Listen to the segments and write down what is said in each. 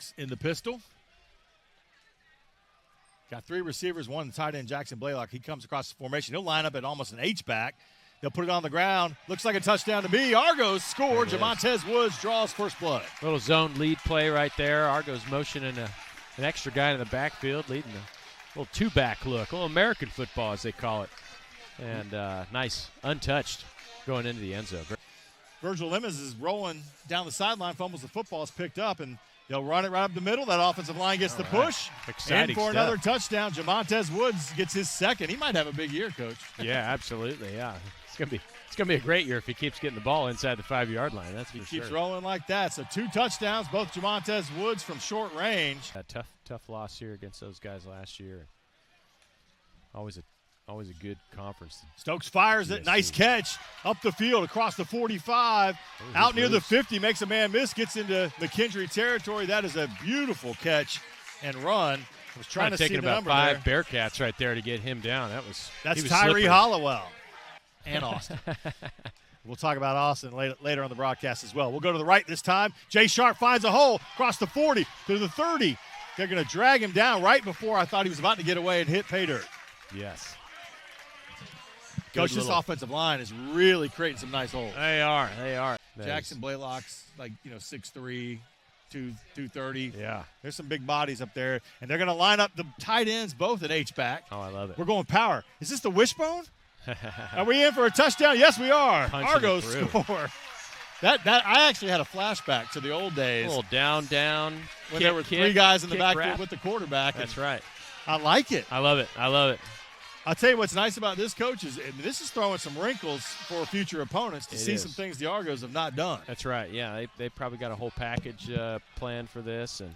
Stokes in the pistol. Got three receivers, one tight end, Jackson Blaylock. He comes across the formation. He'll line up at almost an H-back. They'll put it on the ground. Looks like a touchdown to me. Argos score. Jamontez Woods draws first blood. Little zone lead play right there. Argos motioning an extra guy in the backfield, leading a little two-back look, a little American football as they call it. And nice, untouched, going into the end zone. Virgil Lemons is rolling down the sideline, fumbles the football, is picked up, and they'll run it right up the middle. That offensive line gets the push. Exciting for stuff. Another touchdown. Jamontez Woods gets his second. He might have a big year, Coach. Yeah, absolutely, yeah. It's gonna be a great year if he keeps getting the ball inside the 5-yard line. That's for sure. He keeps rolling like that. So 2 touchdowns, both Jamontez Woods from short range. Tough loss here against those guys last year. Always a good conference. Stokes fires it. Nice catch up the field across the 45. Out near the 50, makes a man miss, gets into McKendree territory. That is a beautiful catch and run. I was trying to see the about number 5 there. Bearcats right there to get him down. That's he was Tyree slippery. Hollowell and Austin. We'll talk about Austin later on the broadcast as well. We'll go to the right this time. Jay Sharp finds a hole across the 40 to the 30. They're going to drag him down right before I thought he was about to get away and hit pay dirt. Yes. Coach, this offensive line is really creating some nice holes. They are. Jackson Blaylock's 6'3", 230. Yeah. There's some big bodies up there, and they're going to line up the tight ends both at H-back. Oh, I love it. We're going power. Is this the wishbone? Are we in for a touchdown? Yes, we are. Punching Argos score. That I actually had a flashback to the old days. A little down, when kick, there were 3 guys in the backfield wrap with the quarterback. That's right. I like it. I love it. I'll tell you what's nice about this, Coach, is this is throwing some wrinkles for future opponents to see some things the Argos have not done. That's right. Yeah, they probably got a whole package planned for this, and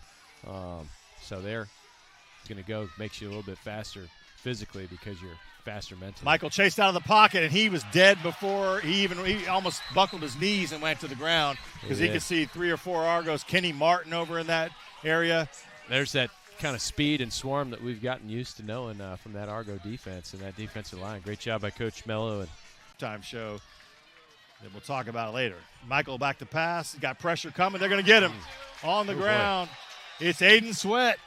so they're going to makes you a little bit faster physically because you're faster mentally. Michael chased out of the pocket, and he was dead before he almost buckled his knees and went to the ground because he could see 3 or 4 Argos. Kenny Martin over in that area. There's that kind of speed and swarm that we've gotten used to knowing from that Argo defense and that defensive line. Great job by Coach Mello. And time show that we'll talk about later. Michael back to pass. He got pressure coming. They're going to get him on the ground. Boy. It's Aiden Sweat.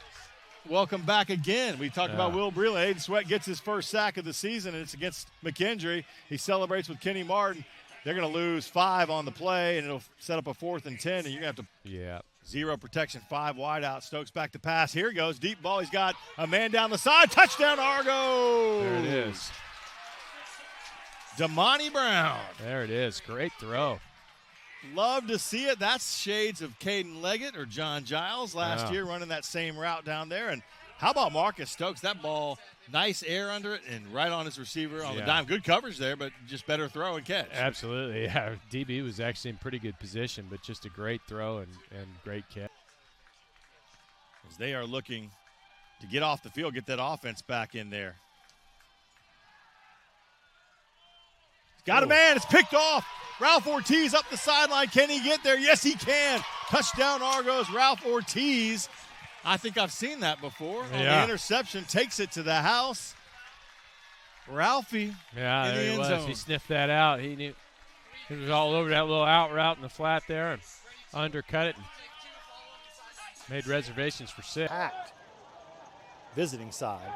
Welcome back again. We talked about Will Breland. Aiden Sweat gets his first sack of the season, and it's against McKendree. He celebrates with Kenny Martin. They're going to lose 5 on the play, and it'll set up a 4th and 10, and you're going to have to zero protection, 5 wide out. Stokes back to pass. Here he goes. Deep ball. He's got a man down the side. Touchdown, Argo. There it is. Damani Brown. There it is. Great throw. Love to see it. That's shades of Caden Leggett or John Giles last year running that same route down there. And how about Marcus Stokes? That ball, nice air under it and right on his receiver on the dime. Good coverage there, but just better throw and catch. Absolutely, yeah. DB was actually in pretty good position, but just a great throw and great catch. As they are looking to get off the field, get that offense back in there. Got a man. It's picked off. Ralph Ortiz up the sideline. Can he get there? Yes, he can. Touchdown, Argos. Ralph Ortiz. I think I've seen that before. On the interception, takes it to the house. Ralphie. Yeah, in the there end he was. zone. He sniffed that out. He knew he was all over that little out route in the flat there and undercut it and made reservations for 6. Packed. Visiting side.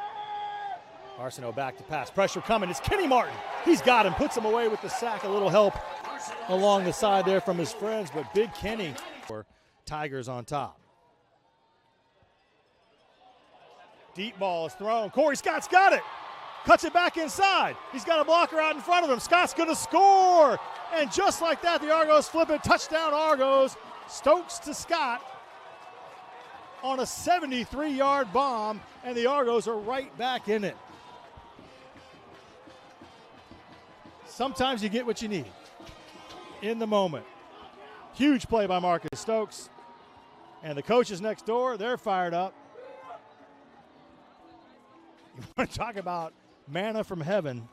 Arsenault back to pass. Pressure coming. It's Kenny Martin. He's got him. Puts him away with the sack. A little help along the side there from his friends, but big Kenny for Tigers on top. Deep ball is thrown. Corey Scott's got it. Cuts it back inside. He's got a blocker out in front of him. Scott's going to score. And just like that, the Argos flip it. Touchdown, Argos. Stokes to Scott on a 73-yard bomb, and the Argos are right back in it. Sometimes you get what you need in the moment. Huge play by Marcus Stokes. And the coaches next door, they're fired up. You want to talk about manna from heaven.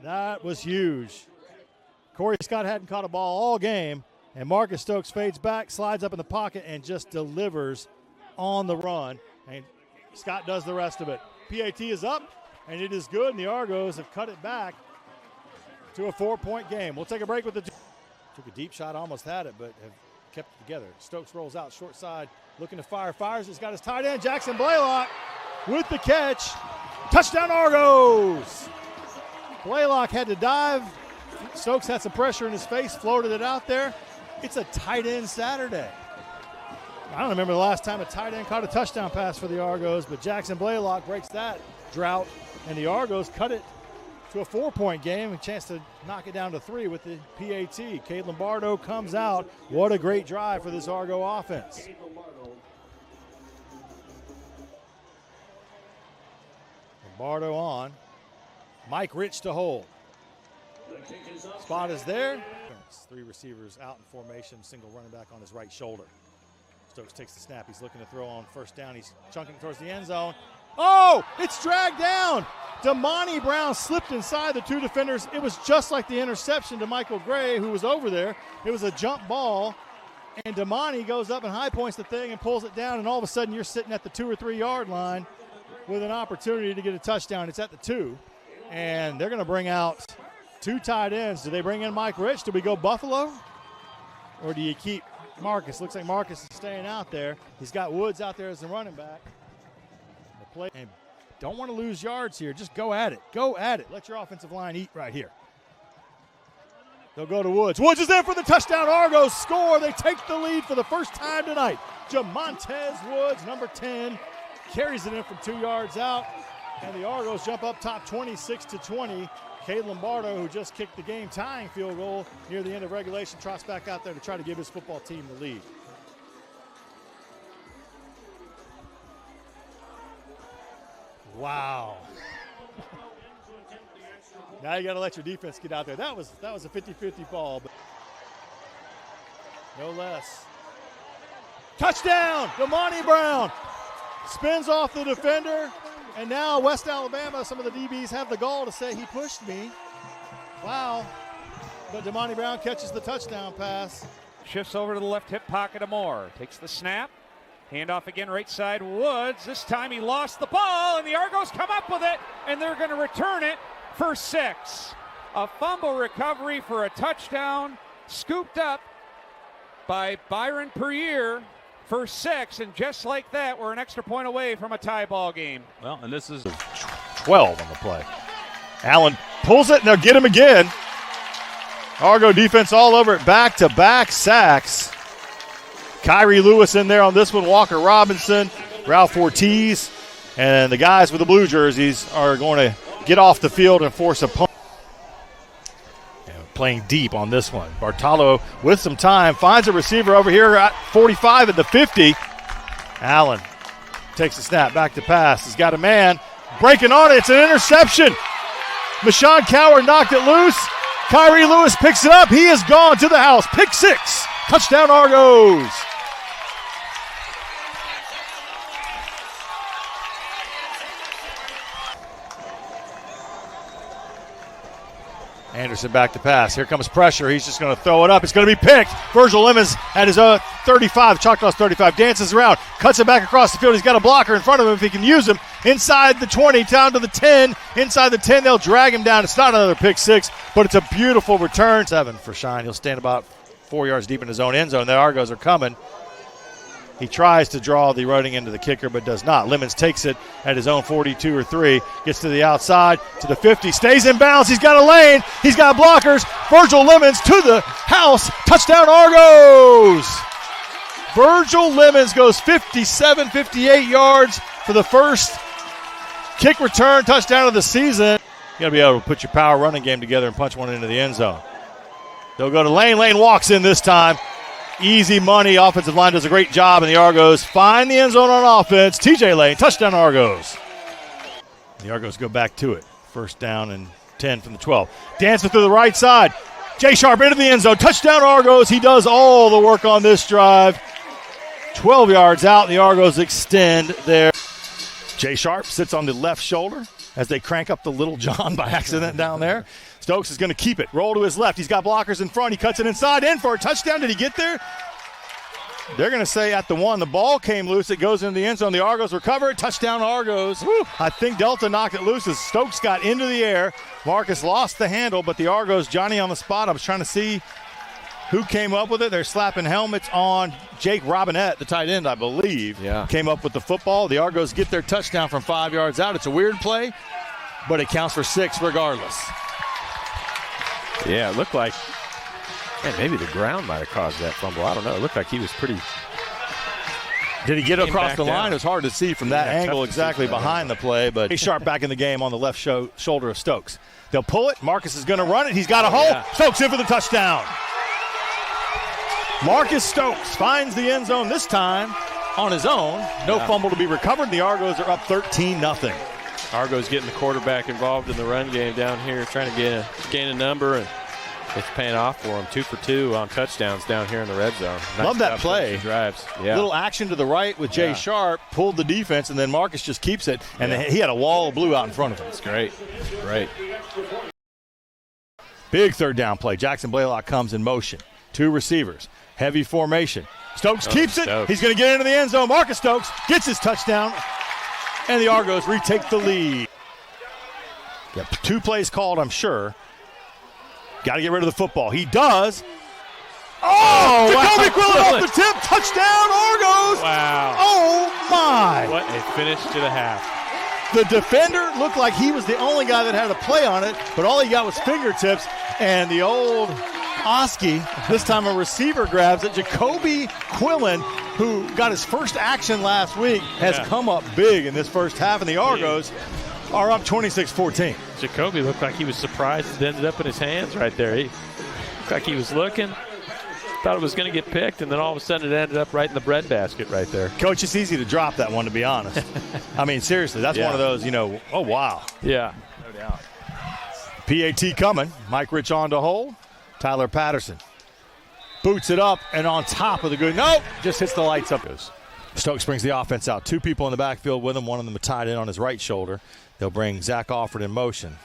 That was huge. Corey Scott hadn't caught a ball all game, and Marcus Stokes fades back, slides up in the pocket, and just delivers on the run. And Scott does the rest of it. PAT is up, and it is good, and the Argos have cut it back to a 4-point game. We'll take a break with the Took a deep shot, almost had it, but have kept it together. Stokes rolls out short side, looking to fire. Fires. He's got his tight end, Jackson Blaylock, with the catch. Touchdown, Argos! Blaylock had to dive. Stokes had some pressure in his face, floated it out there. It's a tight end Saturday. I don't remember the last time a tight end caught a touchdown pass for the Argos, but Jackson Blaylock breaks that drought, and the Argos cut it to a 4-point game, a chance to knock it down to 3 with the PAT. Cade Lombardo comes out. What a great drive for this Argo offense. Lombardo on. Mike Rich to hold. Spot is there. 3 receivers out in formation, single running back on his right shoulder. Stokes takes the snap. He's looking to throw on first down. He's chunking towards the end zone. Oh, it's dragged down. Damani Brown slipped inside the 2 defenders. It was just like the interception to Michael Gray, who was over there. It was a jump ball, and Damani goes up and high points the thing and pulls it down, and all of a sudden you're sitting at the 2 or 3 yard line with an opportunity to get a touchdown. It's at the 2, and they're going to bring out 2 tight ends. Do they bring in Mike Rich? Do we go Buffalo? Or do you keep Marcus? Looks like Marcus is staying out there. He's got Woods out there as the running back. The play, and don't want to lose yards here. Just go at it. Go at it. Let your offensive line eat right here. They'll go to Woods. Woods is in for the touchdown. Argos score. They take the lead for the first time tonight. Jamontez Woods, number 10, carries it in from 2 yards out. And the Argos jump up top 26-20. Cade Lombardo, who just kicked the game-tying field goal near the end of regulation, trots back out there to try to give his football team the lead. Wow. Now you got to let your defense get out there. That was a 50-50 ball, but no less. Touchdown, Damani Brown. Spins off the defender. And now West Alabama, some of the DBs have the gall to say he pushed me. Wow. But Damani Brown catches the touchdown pass. Shifts over to the left hip pocket of Moore. Takes the snap. Handoff again right side Woods. This time he lost the ball, and the Argos come up with it, and they're going to return it for 6. A fumble recovery for a touchdown, scooped up by Byron Perrier for 6, and just like that, we're an extra point away from a tie ball game. Well, and this is 12 on the play. Allen pulls it, and they'll get him again. Argo defense all over it, back-to-back sacks. Kyrie Lewis in there on this one, Walker Robinson, Ralph Ortiz, and the guys with the blue jerseys are going to get off the field and force a punt. Playing deep on this one. Bartolo with some time finds a receiver over here at 45 at the 50. Allen takes the snap, back to pass. He's got a man breaking on it. It's an interception. Mashawn Coward knocked it loose. Kyrie Lewis picks it up. He is gone to the house. Pick 6. Touchdown Argos. Anderson back to pass. Here comes pressure. He's just going to throw it up. It's going to be picked. Virgil Lemons at his 35, Choctaw's 35, dances around, cuts it back across the field. He's got a blocker in front of him if he can use him. Inside the 20, down to the 10. Inside the 10, they'll drag him down. It's not another pick 6, but it's a beautiful return. 7 for Shine. He'll stand about 4 yards deep in his own end zone. The Argos are coming. He tries to draw the running into the kicker, but does not. Lemons takes it at his own 42 or 3, gets to the outside, to the 50, stays in bounds. He's got a lane. He's got blockers. Virgil Lemons to the house. Touchdown, Argos. Virgil Lemons goes 57, 58 yards for the first kick return touchdown of the season. You got to be able to put your power running game together and punch one into the end zone. They'll go to Lane. Lane walks in this time. Easy money. Offensive line does a great job, and the Argos find the end zone on offense. TJ Lane, touchdown Argos. The Argos go back to it. First down and 10 from the 12. Dancing through the right side. Jay Sharp into the end zone. Touchdown Argos. He does all the work on this drive. 12 yards out. The Argos extend there. Jay Sharp sits on the left shoulder as they crank up the Little John by accident down there. Stokes is going to keep it. Roll to his left. He's got blockers in front. He cuts it inside in for a touchdown. Did he get there? They're going to say at the 1, the ball came loose. It goes into the end zone. The Argos recover it. Touchdown Argos. Woo. I think Delta knocked it loose as Stokes got into the air. Marcus lost the handle, but the Argos, Johnny on the spot. I was trying to see who came up with it. They're slapping helmets on Jake Robinette, the tight end, I believe. Yeah. Came up with the football. The Argos get their touchdown from 5 yards out. It's a weird play, but it counts for 6 regardless. Yeah, it looked like maybe the ground might have caused that fumble. I don't know. It looked like he was pretty. Did he get across the line? Down. It was hard to see from that angle exactly behind the play, but he's sharp back in the game on the left shoulder of Stokes. They'll pull it. Marcus is going to run it. He's got a hole. Yeah. Stokes in for the touchdown. Marcus Stokes finds the end zone this time on his own. No fumble to be recovered. The Argos are up 13-0. Argos getting the quarterback involved in the run game down here, trying to gain a number, and it's paying off for him. 2 for 2 on touchdowns down here in the red zone. Nice Love that play. Drives. Yeah. Little action to the right with Jay Sharp, pulled the defense, and then Marcus just keeps it, and he had a wall of blue out in front of him. It's great. Great. Big third down play. Jackson Blaylock comes in motion. 2 receivers. Heavy formation. Stokes keeps it. Stokes. He's going to get into the end zone. Marcus Stokes gets his touchdown, and the Argos retake the lead. Got 2 plays called, I'm sure. Got to get rid of the football. He does. Oh, Jacoby Quillen off the tip. Touchdown, Argos. Wow. Oh, my. What a finish to the half. The defender looked like he was the only guy that had a play on it, but all he got was fingertips, and the old Oski, this time a receiver grabs it. Jacoby Quillen, who got his first action last week, has come up big in this first half, and the Argos are up 26-14. Jacoby looked like he was surprised it ended up in his hands right there. He looked like he was looking, thought it was going to get picked, and then all of a sudden it ended up right in the breadbasket right there. Coach, it's easy to drop that one, to be honest. I mean, seriously, that's one of those, oh, wow. Yeah. No doubt. PAT coming. Mike Rich on to hold. Tyler Patterson boots it up and on top of the good. Nope, just hits the lights up. Stokes brings the offense out. 2 people in the backfield with him. One of them tied in on his right shoulder. They'll bring Zach Alford in motion.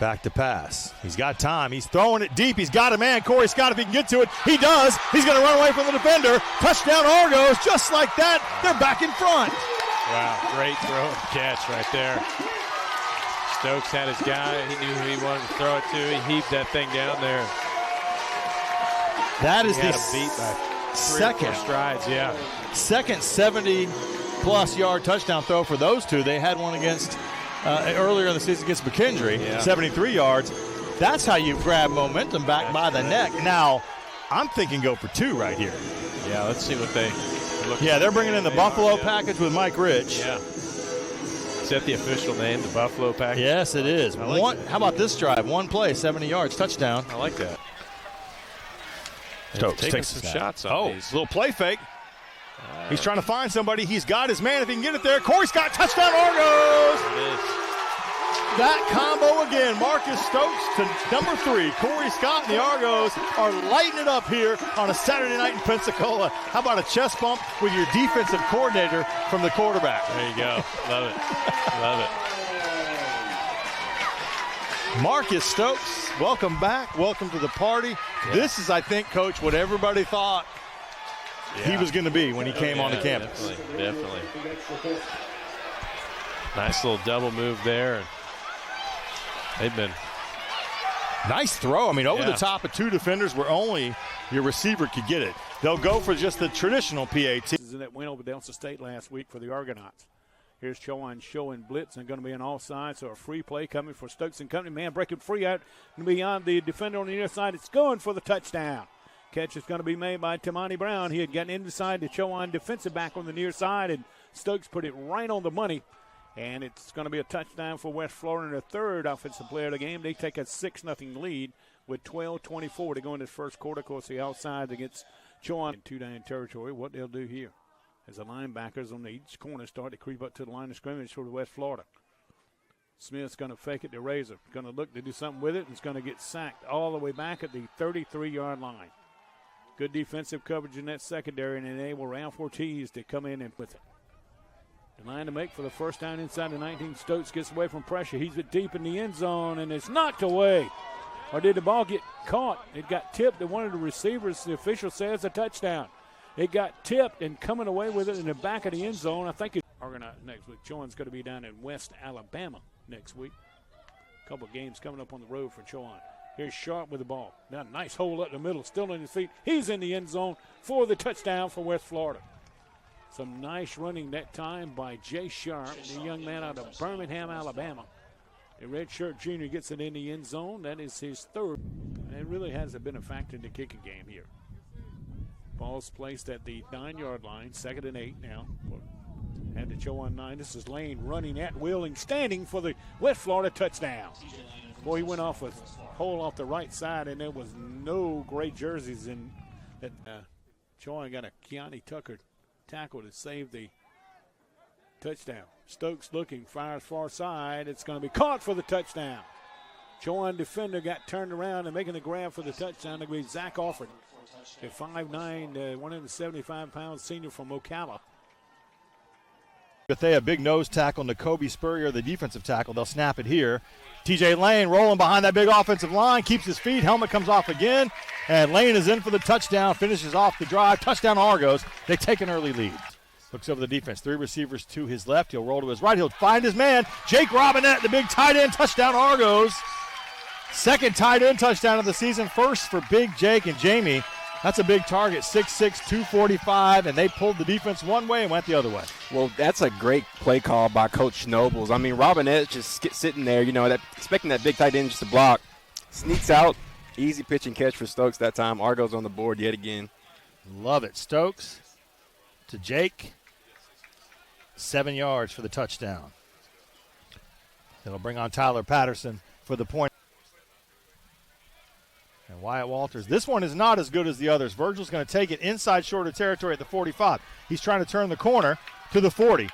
Back to pass. He's got time. He's throwing it deep. He's got a man. Corey Scott, if he can get to it, he does. He's going to run away from the defender. Touchdown Argos. Just like that, they're back in front. Wow, great throw and catch right there. Stokes had his guy. He knew who he wanted to throw it to. He heaved that thing down there. That is the beat by 3 or 4 strides, second 70-plus yard touchdown throw for those two. They had one against earlier in the season against McKendree, 73 yards. That's how you grab momentum back by the neck. Now, I'm thinking go for 2 right here. Yeah, let's see what they look like. They're bringing in the Buffalo package with Mike Rich. Yeah. Is that the official name, the Buffalo package? Yes, it is. Like how about this drive? 1 play, 70 yards, touchdown. I like that. Stokes taking takes some shots on these. Little play fake. He's trying to find somebody. He's got his man. If he can get it there, Corey Scott, touchdown Argos. It is. That combo again. Marcus Stokes to number 3. Corey Scott and the Argos are lighting it up here on a Saturday night in Pensacola. How about a chest bump with your defensive coordinator from the quarterback? There you go. Love it. Love it. Marcus Stokes, welcome back. Welcome to the party. Yeah. This is, I think, Coach, what everybody thought he was going to be when he came onto campus. Definitely. Nice little double move there. They've been nice throw. I mean, over the top of 2 defenders where only your receiver could get it. They'll go for just the traditional PAT. That win over Delta State last week for the Argonauts. Here's Chowan showing blitz and going to be an offside, so a free play coming for Stokes and company. Man breaking free out beyond the defender on the near side. It's going for the touchdown. Catch is going to be made by Tamani Brown. He had gotten inside the Chowan defensive back on the near side, and Stokes put it right on the money. And it's going to be a touchdown for West Florida and a 3rd offensive player of the game. They take a 6-0 lead with 12:24 to go in this first quarter. Of course, the outside against Chowan in 2-down territory. What they'll do here as the linebackers on each corner start to creep up to the line of scrimmage for the West Florida. Smith's going to fake it to Razor. Going to look to do something with it, and it's going to get sacked all the way back at the 33-yard line. Good defensive coverage in that secondary, and enable Ralph Ortiz to come in and with it. The line to make for the first down inside the 19. Stokes gets away from pressure. He's deep in the end zone, and it's knocked away. Or did the ball get caught? It got tipped to one of the receivers. The official says a touchdown. It got tipped and coming away with it in the back of the end zone. I think it's Argonaut next week. Chowan's going to be down in West Alabama next week. A couple of games coming up on the road for Chowan. Here's Sharp with the ball. Now nice hole up the middle, still in his feet. He's in the end zone for the touchdown for West Florida. Some nice running that time by Jay Sharp, the young man out of Birmingham, Alabama. The redshirt junior gets it in the end zone. That is his third. And it really hasn't been a factor in the kicking game here. Ball's placed at the 9-yard line, 2nd and 8 now. Had to show on 9. This is Lane running at will and standing for the West Florida touchdown. Boy, he went off a hole off the right side, and there was no gray jerseys in that. Chowan got a Keani Tucker tackle to save the touchdown. Stokes looking, fires far side. It's going to be caught for the touchdown. Chowan defender got turned around and making the grab for the touchdown. It'll be Zach Alford, a 5'9", 175-pound senior from Ocala. If they have big nose tackle, Nakobe Spurrier, the defensive tackle, they'll snap it here. TJ Lane rolling behind that big offensive line, keeps his feet, helmet comes off again, and Lane is in for the touchdown, finishes off the drive. Touchdown Argos. They take an early lead. Looks over the defense. 3 receivers to his left. He'll roll to his right. He'll find his man, Jake Robinette, the big tight end. Touchdown Argos. Second tight end touchdown of the season. First for Big Jake and Jamie. That's a big target, 6'6", 245, and they pulled the defense one way and went the other way. Well, that's a great play call by Coach Nobles. I mean, Robinette just sitting there, expecting that big tight end just to block. Sneaks out, easy pitch and catch for Stokes that time. Argos on the board yet again. Love it. Stokes to Jake. 7 yards for the touchdown. It'll bring on Tyler Patterson for the point. And Wyatt Walters. This one is not as good as the others. Virgil's going to take it inside shorter territory at the 45. He's trying to turn the corner to the 40.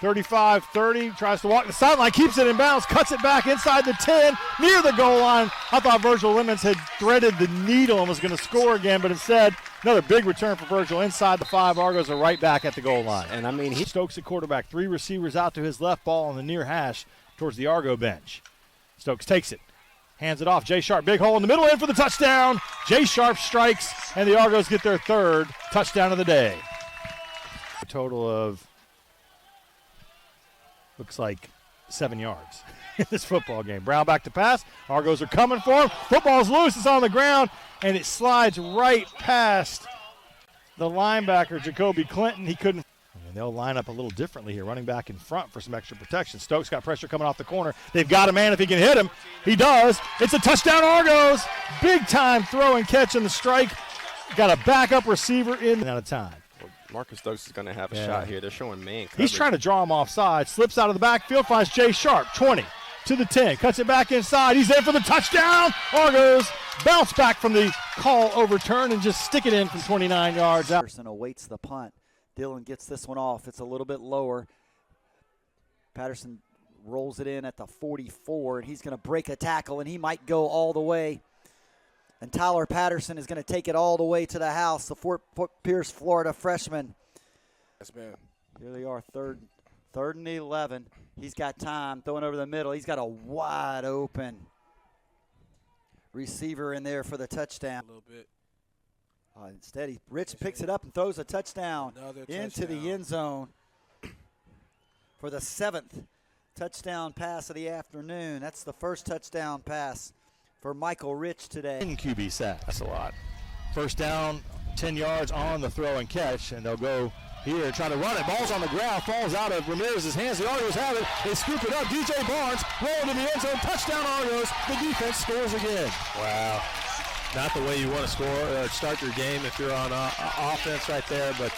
35, 30, tries to walk the sideline, keeps it in bounds, cuts it back inside the 10, near the goal line. I thought Virgil Lemons had threaded the needle and was going to score again, but instead, another big return for Virgil inside the 5. Argos are right back at the goal line. And I mean, Stokes at quarterback, 3 receivers out to his left, ball on the near hash towards the Argo bench. Stokes takes it. Hands it off. Jay Sharp, big hole in the middle, in for the touchdown. Jay Sharp strikes, and the Argos get their 3rd touchdown of the day. A total of, looks like 7 yards in this football game. Brown back to pass. Argos are coming for him. Football's loose. It's on the ground, and it slides right past the linebacker, Jacoby Clinton. He couldn't. And they'll line up a little differently here, running back in front for some extra protection. Stokes got pressure coming off the corner. They've got a man if he can hit him. He does. It's a touchdown, Argos. Big time throw and catch in the strike. Got a backup receiver in out of time. Well, Marcus Stokes is going to have a shot here. They're showing man coverage. He's trying to draw him offside. Slips out of the backfield, finds Jay Sharp, 20 to the 10. Cuts it back inside. He's in for the touchdown. Argos bounce back from the call overturn and just stick it in from 29 yards out. Patterson awaits the punt. Dillon gets this one off. It's a little bit lower. Patterson rolls it in at the 44, and he's going to break a tackle, and he might go all the way. And Tyler Patterson is going to take it all the way to the house, the Fort Pierce, Florida freshman. Yes, man. Here they are, third and 11. He's got time, throwing over the middle. He's got a wide open receiver in there for the touchdown. A little bit. Instead, Rich picks it up and throws a touchdown into the end zone for the 7th touchdown pass of the afternoon. That's the first touchdown pass for Michael Rich today. QB sack. That's a lot. First down, 10 yards on the throw and catch, and they'll go here, try to run it. Ball's on the ground, falls out of Ramirez's hands. The Argos have it. They scoop it up. DJ Barnes rolling to the end zone. Touchdown, Argos. The defense scores again. Wow. Not the way you want to score or start your game if you're on offense right there, but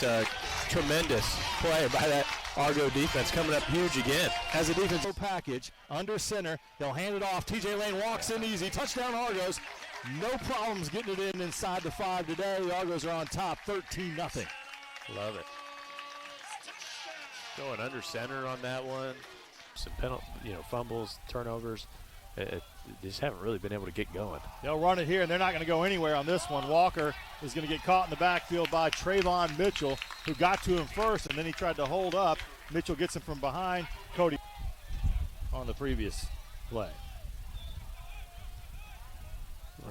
tremendous play by that Argo defense coming up huge again. As a defensive package, under center, they'll hand it off. TJ Lane walks in easy. Touchdown, Argos. No problems getting it in inside the 5 today. The Argos are on top, 13-0. Love it. Going under center on that one. Some fumbles, turnovers. They just haven't really been able to get going. They'll run it here, and they're not going to go anywhere on this one. Walker is going to get caught in the backfield by Trayvon Mitchell, who got to him first, and then he tried to hold up. Mitchell gets him from behind. Cody on the previous play.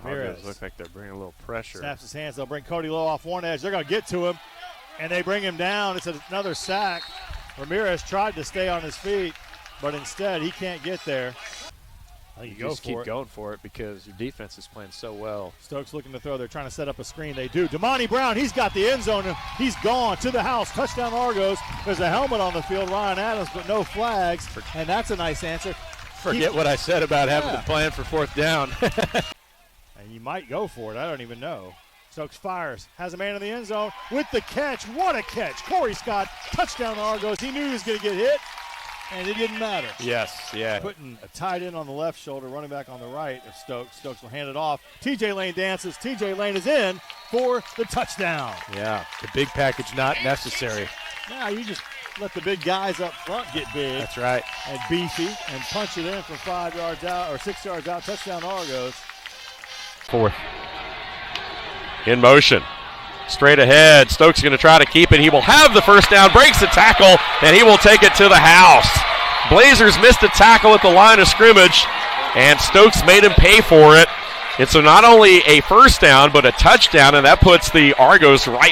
Ramirez look like they're bringing a little pressure. Snaps his hands. They'll bring Cody Lowe off one edge. They're going to get to him, and they bring him down. It's another sack. Ramirez tried to stay on his feet, but instead he can't get there. I think you just keep going for it because your defense is playing so well. Stokes looking to throw. They're trying to set up a screen. They do. Damani Brown, he's got the end zone. He's gone to the house. Touchdown Argos. There's a helmet on the field. Ryan Adams, but no flags. And that's a nice answer. Forget what I said about having to plan for fourth down. And you might go for it. I don't even know. Stokes fires. Has a man in the end zone with the catch. What a catch. Corey Scott, touchdown Argos. He knew he was going to get hit, and it didn't matter. Yes, yeah. Putting a tight end on the left shoulder, running back on the right of Stokes. Stokes will hand it off. TJ Lane dances. TJ Lane is in for the touchdown. Yeah, the big package not necessary. Now you just let the big guys up front get big. That's right. And beefy and punch it in from 5 yards out or 6 yards out. Touchdown Argos. Fourth. In motion. Straight ahead. Stokes going to try to keep it. He will have the first down, breaks the tackle, and he will take it to the house. Blazers missed a tackle at the line of scrimmage, and Stokes made him pay for it. And so not only a first down, but a touchdown, and that puts the Argos right